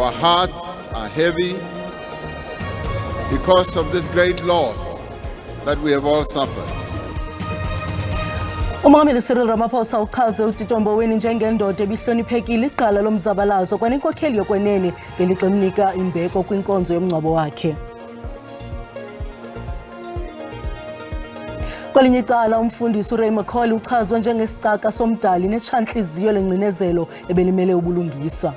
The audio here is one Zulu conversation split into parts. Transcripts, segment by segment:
Our hearts are heavy because of this great loss that we have all suffered. Umongameli Cyril Ramaphosa uchaze uTito Mboweni njengendoda ebihloniphekile iqala lomzabalazo kwanenkokheli yokwenene ngelixa emnika imbeko kwinkonzo yomngcwabo wakhe. Kwelinye icala umfundisi uRay Macaulay uchazwe njengesicaka somdali netshantliziyo lengcinezelo ebelimele ubulungisa.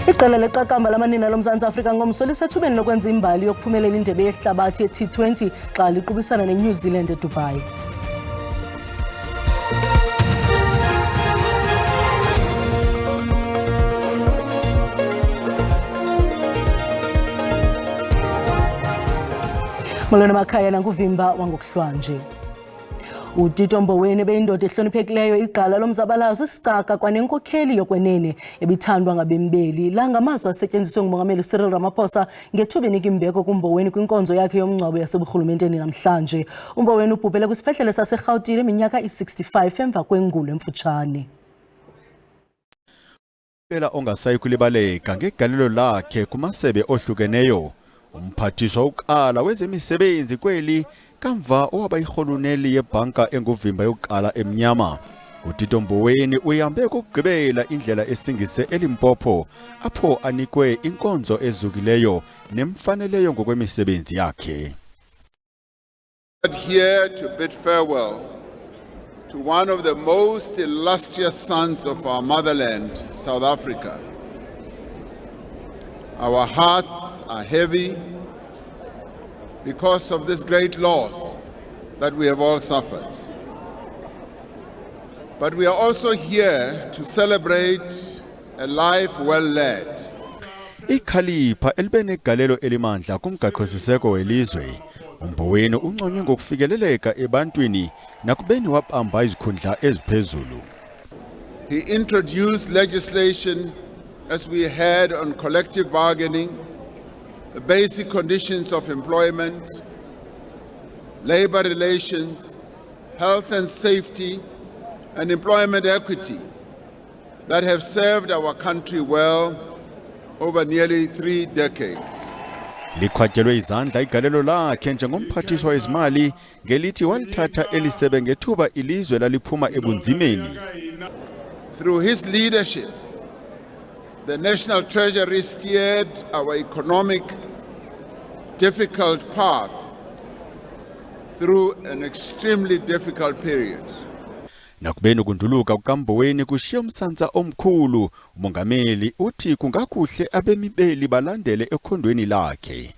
Iqela leqakamba lamanina loMzantsi Afrika ngomso lisethubeni lokwenza imbali yokuphumelela indebe yehlabathi ye-T20 xa liqubisana neNew Zealand eDubai. Molweni makhaya nanguvimba wangokuhlwanje. uTito Mboweni beyindoda ehloniphekileyo iqala lomzabalazo isicaka kwanenkokheli yokwenene ebithandwa ngabembeli la ngamazwi asetyenziswe ngumongameli Cyril Ramaphosa ngethuba enika imbeko kuMboweni kwinkonzo yakhe yomngcwabo yaseburhulumenteni namhlanje. uMboweni ubhubhele kwisibhedlele saseRhawutini iminyaka i-65 emva kwengulo emfutshane. Phela ongasayi kulibaleka ngegalelo lakhe kumasebe ohlukeneyo. Umphathiswa wokuqala wezemisebenzi kweli kamva owaba yirholuneli yebhanka enguvimba yokuqala emnyama. uTito Mboweni uhambe ukugqibela indlela esingise eLimpopo apho anikwe inkonzo ezukileyo nemfaneleyo ngokwemisebenzi yakhe. Here to bid farewell to one of the most illustrious sons of our motherland, South Africa. Our hearts are heavy because of this great loss that we have all suffered. But we are also here to celebrate a life well led. Ikhalipha elibenegalelo elimandla kumgaqo-siseko welizwe. uMboweni unconywe ngokufikeleleka ebantwini nakubeni wabamba izikhundla eziphezulu. He introduced legislation as we had on collective bargaining, the basic conditions of employment, labor relations, health and safety, and employment equity that have served our country well over nearly 3 decades. Liqhatyelwe izandla igalelo lakhe njengomphathiswa wezimali ngelithi walithatha elisebe ngethuba ilizwe laliphuma ebunzimeni. Through his leadership, the National Treasury steered our economic difficult path through an extremely difficult period. Nakubeni ukunduluka kukaMboweni kushiya umsantsa omkhulu, umongameli uthi kungakuhle abemibeli balandele ekhondweni lakhe.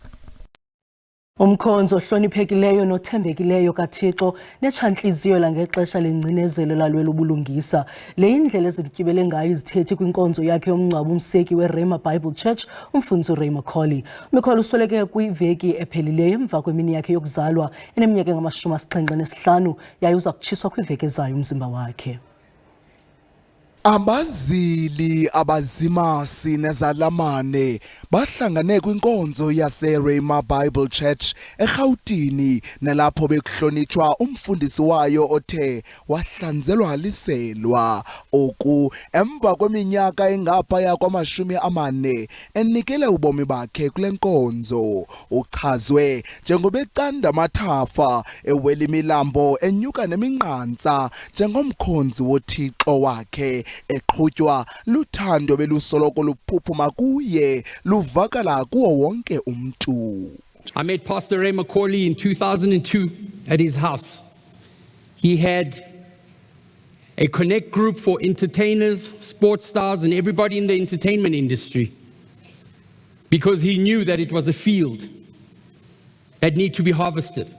Umkhonzo ohloniphekileyo nothembekileyo kaThixo netshantliziyo langexesha lengcinezelo lalwela ubulungisa. Le indlela ezityibele ngayo izithethi kwinkonzo yakhe yomngcwabo umseki weRhema Bible Church umfundisi uRay Macaulay. Macaulay usweleke kwiveki ephelileyo emva kwemini yakhe yokuzalwa eneminyaka engama-75 yaye uza kutshiswa kwiveki ezayo umzimba wakhe. Abazili abazimasi nezalamane bahlangane kwinkonzo yaseRhema Bible Church eRhawutini nalapho bekuhlonitshwa umfundisi wayo othe wahlanzelwa liselwa oku emva kweminyaka engaphaya kwama-40 enikele ubomi bakhe kule nkonzo. Uchazwe njengobecanda amathafa ewela imilambo enyuka neminqantsa njengomkhonzi woThixo wakhe eqhutywa luthando belusoloko luphuphuma kuye luvakala kuwo wonke umntu. I met Pastor Ray Macaulay in 2002 at his house. He had a connect group for entertainers, sports stars, and everybody in the entertainment industry because he knew that it was a field that needed to be harvested.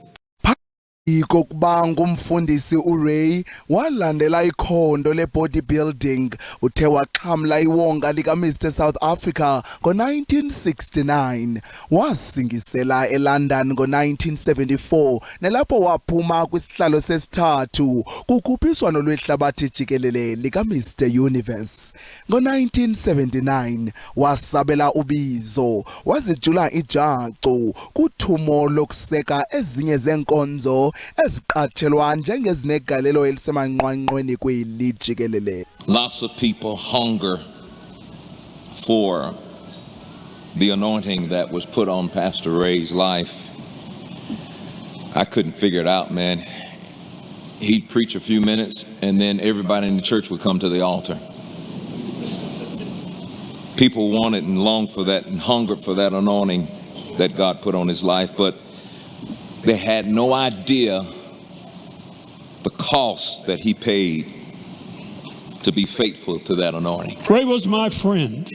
Kokuba ngumfundisi uRay walandela ikhondo le-bodybuilding uthe waxhamla iwonga lika-Mr South Africa ngo-1969 wasingisela eLondon ngo-1974 nalapho waphuma kwisihlalo sesithathu kukhuphiswano lwehlabathi jikelele lika-Mr Universe. Ngo-1979 wasabela ubizo wazijula ijacu kuthumo lokuseka ezinye zenkonzo eziqatshelwa njengezinegalelo elisemanqwanqweni kweli jikelele. Lots of people hunger for the anointing that was put on Pastor Ray's life. I couldn't figure it out, man. He'd preach a few minutes and then everybody in the church would come to the altar. People wanted and longed for that and hungered for that anointing that God put on his life, but they had no idea the cost that he paid to be faithful to that anointing. Ray was my friend.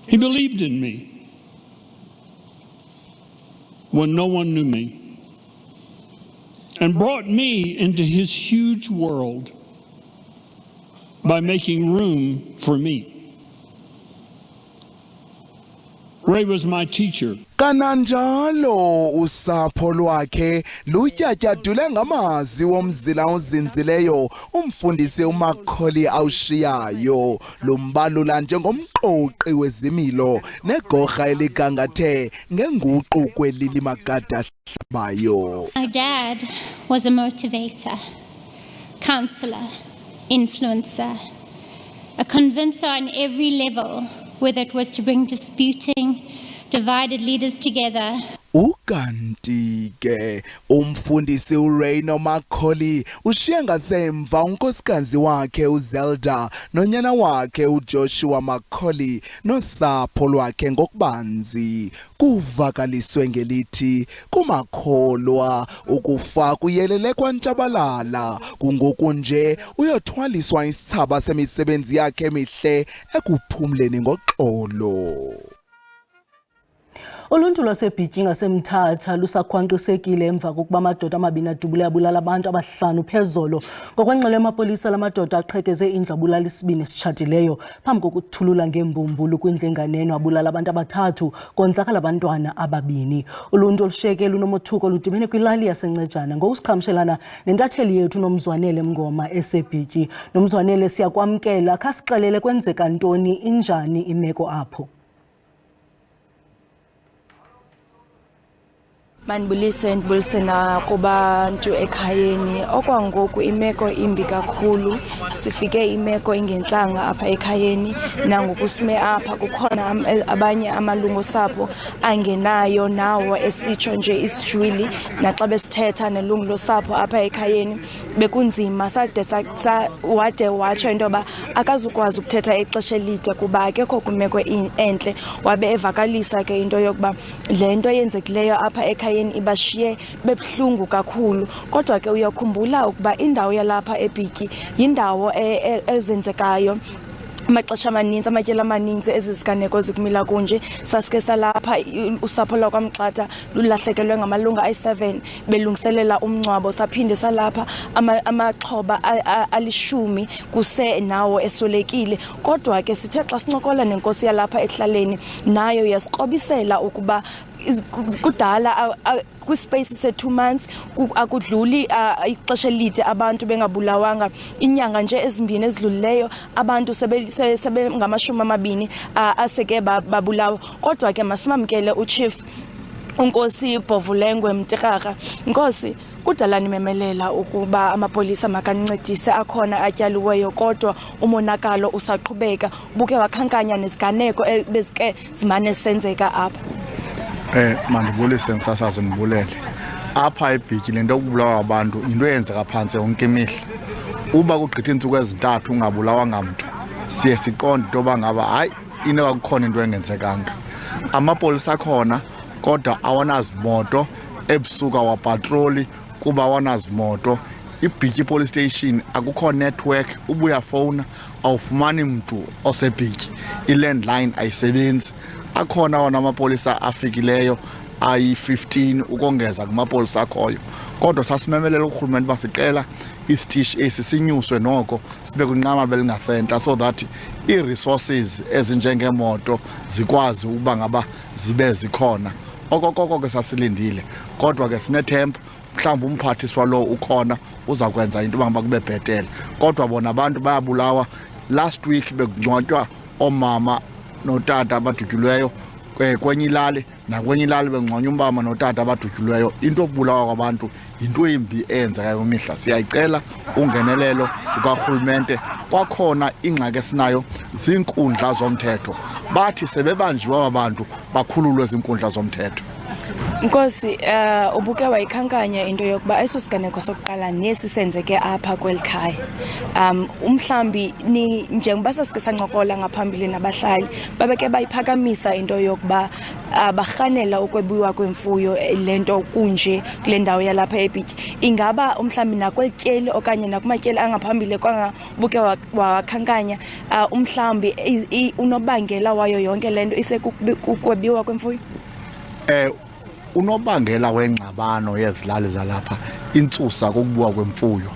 He believed in me when no one knew me and brought me into his huge world by making room for me. Ray was my teacher. Kananjalo usapho lwakhe lutyatyadule ngamazwi womzila ozinzileyo umfundisi uMacaulay awushiyayo lumbalula njengomqoqi wezimilo negorha eligangathe ngenguqu kwelili magada hlabayo. My dad was a motivator, counselor, influencer, a convincer on every level, whether it was to bring disputing, divided leaders together. Ukanti ke umfundisi uRay noMacaulay ushiye ngasemva unkosikazi wakhe uZelda nonyana wakhe uJoshua Macaulay nosapho lwakhe ngokubanzi. Kuvakaliswe ngelithi kumakholwa ukufa kuyelele kwantshabalala kungoku nje uyothwaliswa isithaba semisebenzi yakhe emihle ekuphumleni ngoxolo. Uluntu lwaseBityi ngaseMthatha lusakhwankqisekile emva kokuba amadoda amabini adubule abulala abantu abahlanu phezolo. Ngokwengxelo yamapolisa lamadoda aqhekeze indlu abulala isibini esitshatileyo phambi kokuthulula ngembumbulu kwindlu enganeno abulala abantu abathathu konzakala abantwana ababini. Uluntu olushiyeke lunomothuko ludibene kwilali yaseNcejana ngokusiqhamshelana nentatheli yethu Nomzwanele Mngoma eseBityi. Nomzwanele, siyakwamkela, khasixelele kwenzeka ntoni, injani imeko apho? Mandibulise na kubantu ekhayeni. Okwangoku imeko imbi kakhulu. Sifike imeko ingentlanga apha ekhayeni nangoku sime apha kukhona abanye amalungu osapho angenayo nawo esitsho nje isijwili naxa besithetha nelungu losapho apha ekhayeni bekunzima wade watsho into yoba akazukwazi ukuthetha ixesha elide kuba akekho kwimeko entle. Wabe evakalisa ke into yokuba le nto yenzekileyo apha ekhayeni ibashiye bebuhlungu kakhulu. Kodwa ke uyakhumbula ukuba indawo yalapha eBityi yindawo ezenzekayo amaxesha amaninzi, amatyela amaninzi eziziganeko zikumila kunje. Sasike salapha usapho lwakwamXatha lulahlekelwe ngamalunga ayi-7 belungiselela umngcwabo. Saphinde salapha amaxhoba ali-10 kuse nawo eswelekile. Kodwa ke sithe xa sincokola nenkosi yalapha ekuhlaleni nayo yasikrobisela ukuba kudala kwispace se2 months akudluli ixesha elide abantu bengabulawanga. Inyanga nje ezimbini ezidlulileyo abantu sebe ngama-20 aseke babulawa. Kodwa ke masimamkele uChief uNkosi Bhovulengwe Mtirharha. Nkosi, kudala nimemelela ukuba amapolisa makanincedise, akhona atyaliweyo kodwa umonakalo usaqhubeka. Buke wakhankanya neziganeko bezike zimane senzeka apha. Mandibulise msasazi ndibulele. Apha eBityi lento yokubulawa abantu into eyenzeka phantse yonke imihla. Uba kugqitha iintsuku ezintathu ungabulawa ngamntu siye siqonde into yoba ngaba hayi into akukhona into engenzekanga. Amapolisa akhona kodwa awonazimoto ebusuku wapatroli kuba awonazimoto. iBityi police station akukho network, ubuya phone awufumani mntu oseBityi, ilandline ayisebenzi. Akhona wona amapolisa afikileyo ayi-15 ukongeza kumapolisa akhoyo. Kodwa sasimemelela urhulumente basicela isitishi esi sinyuswe noko sibe kwinqanaba belingasentla so that ii-resources ezinjengeemoto zikwazi ukuba ngaba zibe zikhona. Okokoko ke sasilindile kodwa ke sinethemba mhlawumbi umphathiswa lo ukhona uza kwenza into yoba kube bhetele. Kodwa bona abantu bayabulawa. Last week bekungcwatywa oomama notata abadutyulweyo kwenye ilali nakwenye ilali bengconya umbama notata abadutyulweyo into okubulawa kwabantu into embi eyenzekayo kwimihla. Siyayicela ungenelelo lukarhulumente. Kwakhona ingxaki esinayo ziinkundla zomthetho, bathi sebebanjiwa abantu bakhululwe ziinkundla zomthetho. Nkosi, ubuke wayikhankanya into yokuba eso siganeko sokuqala nesi senzeke apha kwelikhaya. Umhlambi ni njengoba sasike sancokola ngaphambili nabahlali babeke bayiphakamisa into yokuba barhanela ukwebiwa kwemfuyo lento kunje kule ndawo yalapha eBityi. Ingaba umhlambi nakwelityeli okanye nakumatyeli angaphambili kwangabuke wakhankanya umhlambi unobangela wayo yonke lento isekukwebiwa kwemfuyo? Unobangela wengxabano yezilali zalapha intsusa kokubuwa kwemfuyo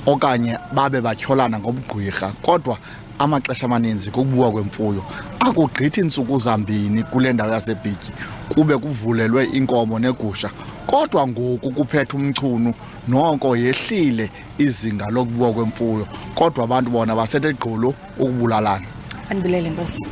okanye babe batyholana ngobugqwirha, kodwa amaxesha amaninzi kokubuwa kwemfuyo akugqithi iintsuku zambini kule ndawo yaseBityi kube kuvulelwe inkomo negusha, kodwa ngoku kuphethe umchunu noko yehlile izinga lokubuwa kwemfuyo, kodwa abantu bona basethe gqolo ukubulalana. Anibulele Nkosi.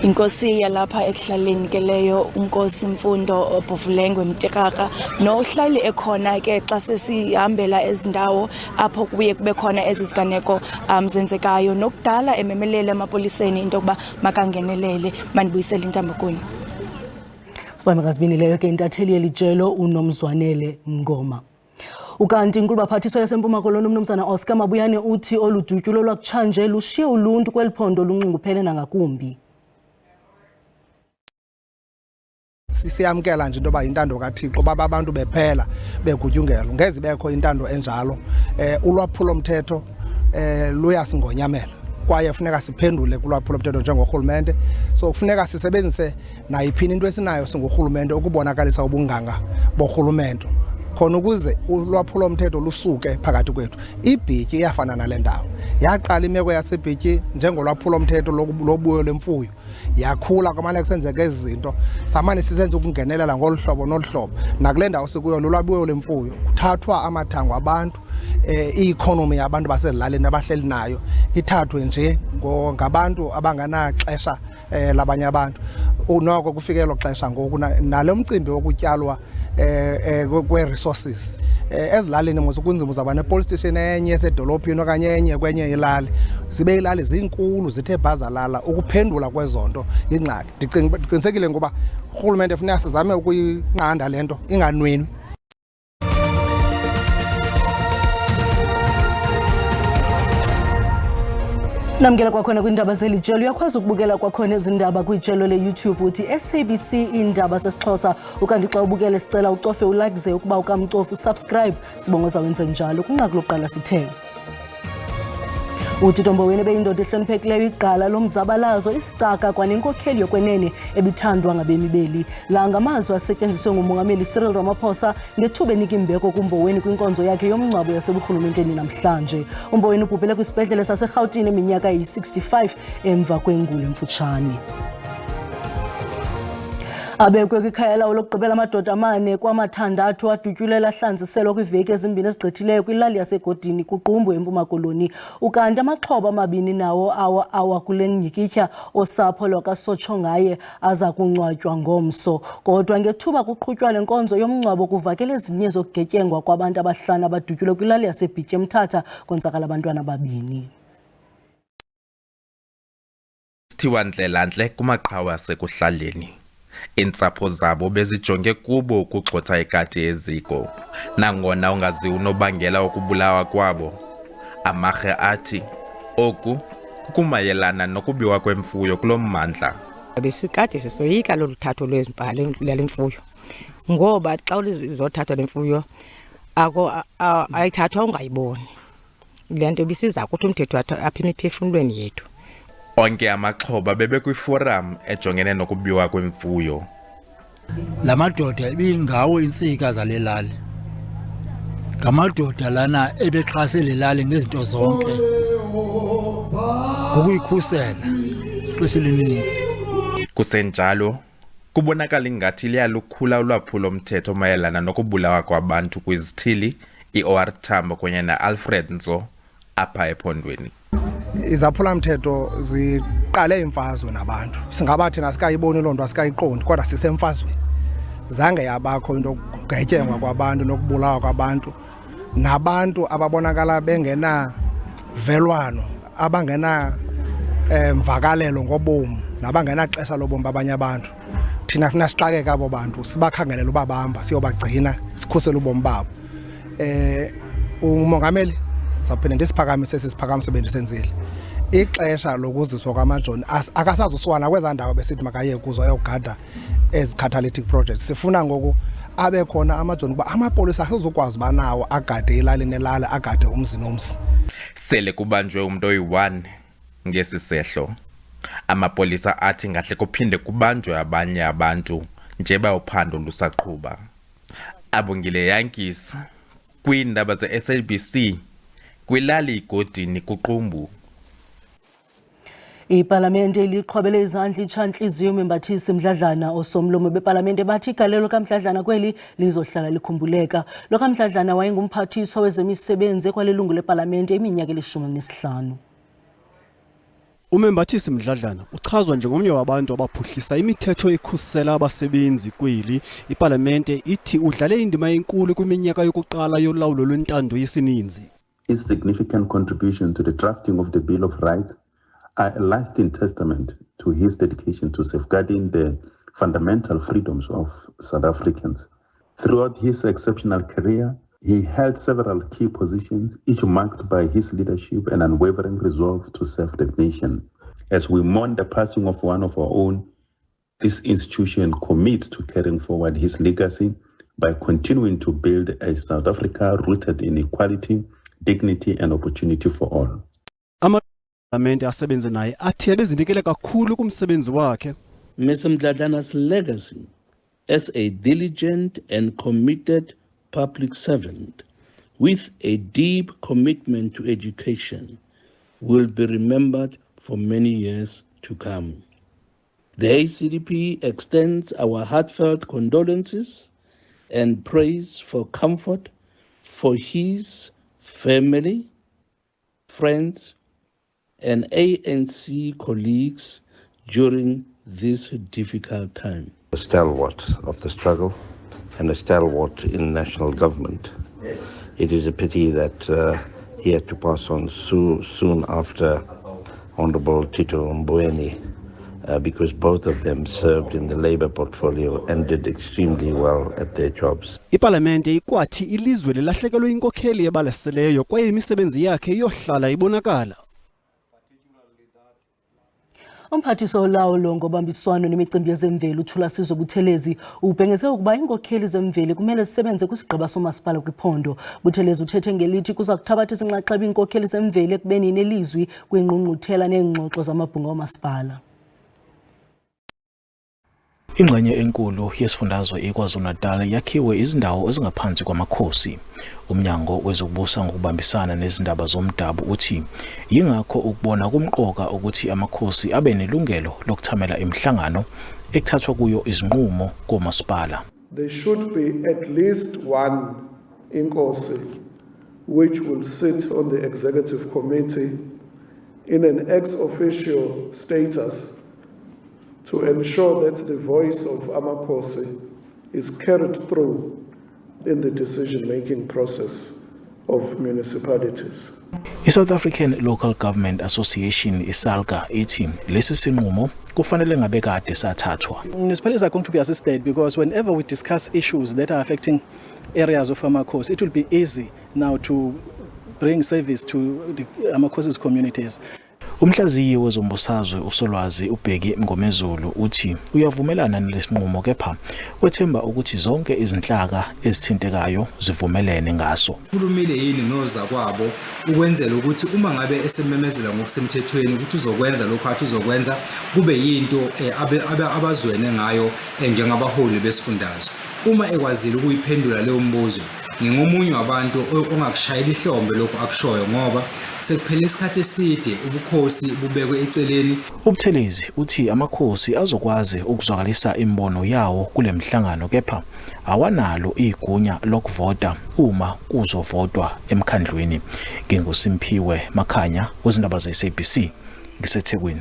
Inkosi yalapha ekuhlaleni ke leyo uNkosi Mfundo Bhovulengwe Mtikaka nohlali ekhona ke xa sesihambela ezindawo apho kuye kube khona eziziganeko zenzekayo nokudala ememelele emapoliseni into yokuba makangenelele manibuyisele intamba kuni. Sibambe kasibini leyo ke intatheli yelijelo uNomzwanele Mngoma. Ukanti inkulu baphathiswa yaseMpuma Koloni uMnumzana Oscar Mabuyane uthi oludutyulo lwakutshanje lushiye uluntu kweliphondo lunxunguphele nangakumbi. Siyamkela nje into yoba intando kaThixo baba abantu bephela begutyungelo ngeze bekho intando enjalo. Ulwaphulo mthetho luyasingonyamela kwaye funeka siphendule kulwaphulo mthetho njengorhulumente. So kufuneka sisebenzise nayiphi into esinayo singurhulumente ukubonakalisa ubunganga borhulumente khona ukuze ulwaphulo mthetho lusuke phakathi kwethu. iBityi iyafana nale ndawo, yaqala imeko yaseBityi njengolwaphulo mthetho lobuyo lemfuyo, yakhula kwamane kusenzeka ezi zinto samane sisenza ukungenelela ngolu hlobo nolu hlobo. Nakule ndawo sikuyo lolwabuyo lemfuyo kuthathwa amathango abantu, i-economy yabantu basezilalini abahleli nayo ithathwe nje ngabantu abanganaxesha labanye abantu. Noko kufikelo xesha ngoku nale mcimbi wokutyalwa kwe-resources ezilalini mos kunzima uzaba ne-police station enye esedolophini okanye enye kwenye ilali, zibe ilali zinkulu zithe bhazalala. Ukuphendula kwezonto yingxaki. Ndiqinisekile ngoba urhulumente funeka sizame ukuyinqanda le nto inganwenwi. Sinamkela kwakhona kwiindaba zelijelo. Uyakwazi ukubukela kwakhona ezindaba kwijelo le-YouTube uthi SABC Iindaba zesiXhosa. Ukanti xa ubukele sicela ucofe ulike ukuba ukamcofi usubscribe. Sibongoza wenze njalo kunqaku lokuqala sithe. Tito Mboweni beyindoda ehloniphekileyo, igqala lomzabalazo, isicaka kwanenkokheli yokwenene ebithandwa ngabemi beli. La ngamazwi asetyenziswe ngumongameli Cyril Ramaphosa ngethuba enika imbeko kuMboweni kwinkonzo yakhe yomngcwabo yaseburhulumenteni namhlanje. uMboweni ubhubhele kwisibhedlele saseRhawutini eminyaka yi-65 emva kwengula emfutshane. Abekwe kwikhaya lawo lokugqibela amadoda amane kwamathandathu adutyulela ahlanziselwa kwiveki ezimbini ezigqithileyo kwilali yasegodini kuQumbu eMpuma Koloni. Ukanti amaxhoba amabini nawo awa kule nyikitya osapho lwakasotshongaye aza kungcwatywa ngomso. Kodwa ngethuba kuqhutywa le nkonzo yomngcwabo kuvakele ezinye zokugetyengwa kwabantu abahlanu abadutyulwe kwilali yaseBityi eMthatha konzakala abantwana ababini. Sithiwa Ndlelantle kumaqhawe asekuhlaleni. Iintsapho zabo bezijonge kubo ukugxotha ikati eziko. Nangona ungaziwa unobangela wokubulawa kwabo, amarhe athi oku kukumayelana nokubiwa kwemfuyo kulo mmandla. Besikade sisoyika loluthatho lwezimpalo lale mfuyo, ngoba xa ulizothathwa le mfuyo ayithathwa ungayiboni. Le nto bisiza ukuthi umthetho apha imiphefumlweni yethu. Onke amaxhoba bebe kwiforum ejongene nokubiwa kwemfuyo. La madoda ibingawo insika zale lali. Ngamadoda lana ebexhase le lali ngezinto zonke. Ngokuyikhusela ixesha elininzi. Kusenjalo kubonakala ingathi liyalukhula ulwaphulo mthetho mayelana nokubulawa kwabantu kwizithili iOR Tambo kunye naAlfred Nzo apha ephondweni. Izaphula mthetho siqale imfazwe nabantu singabathi nasikayiboni loo nto asikayiqondi kodwa sisemfazweni zange yabakho into yokugetyengwa kwabantu nokubulawa kwabantu nabantu ababonakala bengena velwano abangena mvakalelo ngobomu nabangena xesha lobomu babanye abantu thina funa siqakeke abo bantu sibakhangelela uba bahamba siyobagcina sikhusele ubomi babo umongameli saphinde ndisiphakamise sesiphakamise bendisenzile ixesha lokuziswa kwamajoni akasazusiwana kweza ndawo besithi makaye kuzo ayogada ezi catalytic projects sifuna ngoku abe khona amajoni kuba amapolisa asizokwazi banawo agade ilali nelala agade umzi nomzi sele kubanjwe umuntu oyi-1 ngesisehlo amapolisa athi ngahle kuphinde kubanjwe abanye abantu njeba uphando lusaqhuba abongile Yankees kwiindaba ze-SABC kwilali igodini kuQumbu. Ipalamente iliqhwabele izandla itshantliziyo membathisi Mdladlana osomlomo bepalamente bathi igalelo kaMdladlana kweli lizohlala likhumbuleka. Lo kaMdladlana wayengumphathiswa wezemisebenzi ekwalilungu lepalamente iminyaka eli-15. Umembathisi Mdladlana uchazwa njengomnye wabantu abaphuhlisa imithetho ekhusela abasebenzi kweli. Ipalamente ithi udlale indima enkulu kwiminyaka yokuqala yolawulo lwentando yesininzi. His significant contribution to the drafting of the Bill of Rights are a lasting testament to his dedication to safeguarding the fundamental freedoms of South Africans. Throughout his exceptional career, he held several key positions, each marked by his leadership and unwavering resolve to serve the nation. As we mourn the passing of one of our own, this institution commits to carrying forward his legacy by continuing to build a South Africa rooted in equality, dignity and opportunity for all. Amapalamente asebenze naye athi ebezinikele kakhulu kumsebenzi wakhe. Mr. Mdladlana's legacy as a diligent and committed public servant with a deep commitment to education will be remembered for many years to come. The ACDP extends our heartfelt condolences and praise for comfort for his family, friends, and ANC colleagues during this difficult time. A stalwart of the struggle and a stalwart in national government. It is a pity that he had to pass on soon after Honorable Tito Mboweni, because both of them served in the Labour portfolio and did extremely well at their jobs. Ipalamente ikwathi ilizwe lilahlekelwe inkokheli ebalaseleyo kwaye imisebenzi yakhe yohlala ibonakala. Umphathiswa olawulo ngobambiswano nemicimbi yezemveli uThulasizwe Buthelezi ubhengeze ukuba inkokheli zemveli kumele zisebenze kwisigaba somasipala kwiphondo. Buthelezi uthethe ngelithi kuza kuthabatha izinxaxheba inkokheli zemveli ekubeni nelizwi kwingqungquthela neengxoxo zamabhunga omasipala. Ingxenye enkulu yesifundazwe eKwaZulu-Natal yakhiwe izindawo ezingaphansi kwamakhosi. Umnyango wezokubusa ngokubambisana nezindaba zomdabu uthi yingakho ukubona kumqoka ukuthi amakhosi abe nelungelo lokuthamela imihlangano ekuthathwa kuyo izinqumo komasipala. There should be at least one inkosi which will sit on the executive committee in an ex officio status to ensure that the voice of Amakosi is carried through in the decision-making process of municipalities. The South African Local Government Association, ISALGA, ithi lesi sinqumo kufanele ngabe kade sathathwa. Municipalities are going to be assisted because whenever we discuss issues that are affecting areas of Amakosi, it will be easy now to bring service to the Amakosi's communities. Umhlaziyi wezombusazwe uSolwazi uBheki Mngomezulu uthi uyavumelana nalesinqumo kepha wethemba ukuthi zonke izinhlaka ezithintekayo zivumelene ngaso. Kulumile yini noza kwabo ukwenzela ukuthi uma ngabe esememezela ngokusemthethweni ukuthi uzokwenza lokho athi uzokwenza kube yinto abazwene ngayo njengabaholi besifundazwe. Uma ekwazile ukuyiphendula leyo mbuzo ngingomunye wabantu ongakushayela ihlombe lokho akushoyo ngoba sekuphela isikhathi eside ubukhosi bubekwe eceleni. Ubuthelezi uthi amakhosi azokwazi ukuzwakalisa imbono yawo kule mhlangano kepha awanalo igunya lokuvota uma kuzovotwa emkhandlweni. NginguSimphiwe Makhanya wezindaba ze-SABC ngiseThekwini.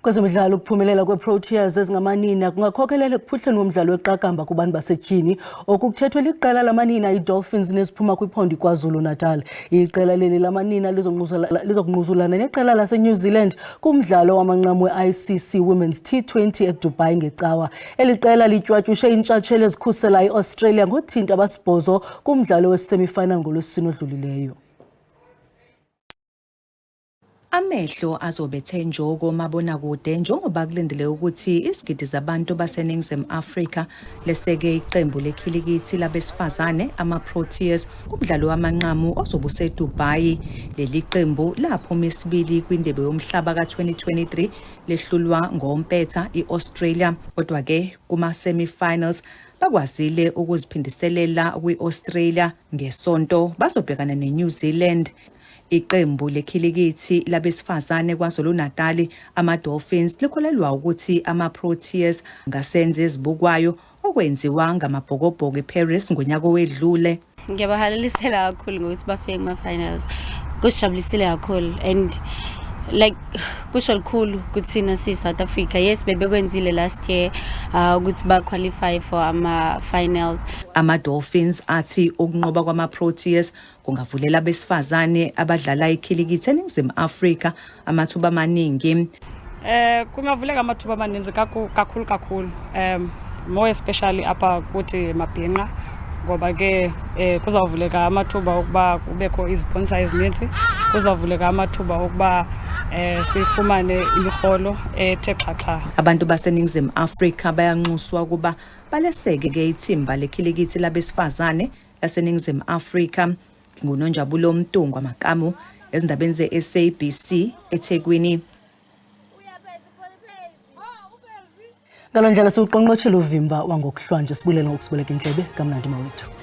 Kwezemidlalo ukuphumelela kweProteas ezingamanina kungakhokelela ekuphuhleni womdlalo weqakamba kubantu basetyhini okukuthethwe liqela lamanina iDolphins neziphuma kwiphondo KwaZulu-Natal. Iqela leli lamanina lizokungquzulana neqela laseNew Zealand kumdlalo wamanqamu we-ICC Women's T20 eDubai ngecawa. Eli qela litywatyushe intshatsheli ezikhusela iAustralia ngothinta abasibhozo kumdlalo wesemifinal ngolwesine odlulileyo. Amehlo azobethe njoko mabonakude njengoba kulindele ukuthi isigidi zabantu baseNingizimu Afrika leseke iqembu lekhilikithi labesifazane ama-Proteas kumdlalo wamanqamu ozobe useDubai. Leli qembu laphuma isibili kwindebe yomhlaba ka-2023 lehlulwa ngompetha iAustralia, kodwa ke kuma-semi-finals bakwazile ukuziphindiselela kwi-Australia. Ngesonto bazobhekana neNew Zealand. Iqembu lekhilikithi labesifazane KwaZulu-Natal ama-Dolphins likholelwa ukuthi ama-Proteas ngasenze ezibukwayo okwenziwa ngamabhokobhoko eParis ngonyaka owedlule. Ngiyabahalelisela kakhulu ngokuthi bafike kuma-finals. Kusijabulisile kakhulu and like kusho likhulu kuthina South Africa. Yes, bebekwenzile last year ukuthi ba-qualify for ama-finals. Ama-Dolphins athi ukunqoba kwama-Proteas kungavulela abesifazane abadlala ikhilikithi eNingizimu Afrika amathuba amaningi. Kungavuleka amathuba amaninzi kakhulu. More especially apha kuthi mabhinqa ngoba ke kuzavuleka amathuba okuba kubekho izisponsor ezininzi, kuzavuleka amathuba okuba sifumane imiholo ethe xhaxha. Abantu baseNingizimu Afrika bayanxuswa ukuba baleseke ke ithimba lekhilikithi labesifazane laseNingizimu Afrika. Ngunonjabulo Mtungwa Makamu ezindabeni ze-SABC eThekwini. Ngalondlela siuqonqothela uvimba wangokuhlwa nje sibulela ngokusibeleka inhlebe kamnandi mawethu.